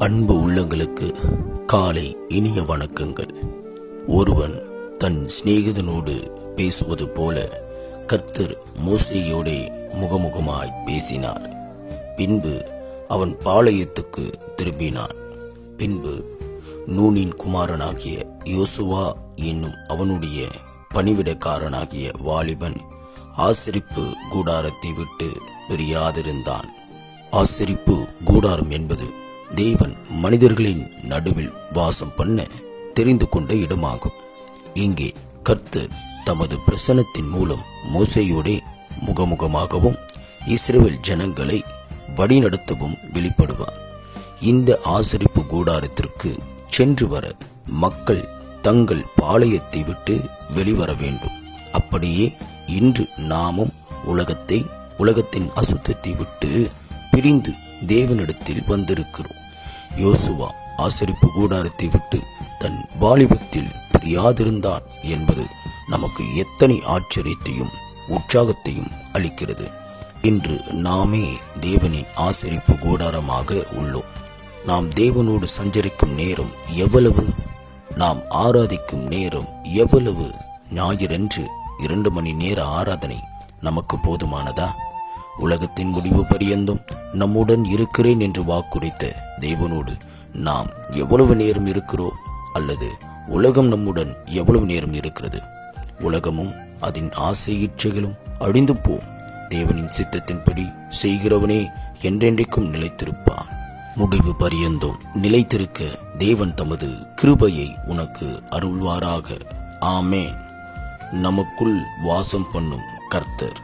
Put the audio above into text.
அன்பு உள்ளங்களுக்கு காலை இனிய வணக்கங்கள். ஒருவன் தன் சிநேகிதனோடு பேசுவது போல கர்த்தர் மோசேயோடே முகமுகமாய் பேசினார். பின்பு அவன் பாளையத்துக்கு திரும்பினான். பின்பு நூனின் குமாரனாகிய யோசுவா என்னும் அவனுடைய பணிவிடைக்காரனாகிய வாலிபன் ஆசரிப்பு கூடாரத்தை விட்டு பிரியாதிருந்தான். ஆசரிப்பு கூடாரம் என்பது தேவன் மனிதர்களின் நடுவில் வாசம் பண்ண தெரிந்து கொண்ட இடமாகும். இங்கே கர்த்தர் தமது பிரசன்னத்தின் மூலம் மோசேயோடே முகமுகமாகவும் இஸ்ரவேல் ஜனங்களை வழிநடத்தவும் வெளிப்படுவார். இந்த ஆசரிப்பு கூடாரத்திற்கு சென்று வர மக்கள் தங்கள் பாளையத்தை விட்டு வெளிவர வேண்டும். அப்படியே இன்று நாமும் உலகத்தின் அசுத்தத்தை விட்டு பிரிந்து தேவனிடத்தில் வந்திருக்கிறோம். யோசுவா ஆசரிப்பு கூடாரத்தை விட்டு தன் வாலிபத்தில் பிரியாதிருந்தான் என்பது நமக்கு எத்தனை ஆச்சரியத்தையும் உற்சாகத்தையும் அளிக்கிறது. இன்று நாமே தேவனின் ஆசரிப்பு கூடாரமாக உள்ளோம். நாம் தேவனோடு சஞ்சரிக்கும் நேரம் எவ்வளவு, நாம் ஆராதிக்கும் நேரம் எவ்வளவு. ஞாயிறன்று 2 மணி நேர ஆராதனை நமக்கு போதுமானதா? உலகத்தின் முடிவு பரியந்தும் நம்முடன் இருக்கிறேன் என்று வாக்குரைத்த தேவனோடு நாம் எவ்வளவு நேரம் இருக்கிறோம்? அல்லது உலகம் நம்முடன் எவ்வளவு நேரம் இருக்கிறது? உலகமும் அதன் ஆசை இச்சைகளும் அழிந்து போம். தேவனின் சித்தத்தின்படி செய்கிறவனே என்றென்றைக்கும் நிலைத்திருப்பான். முடிவு பரியந்தும் நிலைத்திருக்க தேவன் தமது கிருபையை உனக்கு அருள்வாராக. ஆமேன். நமக்குள் வாசம் பண்ணும் கர்த்தர்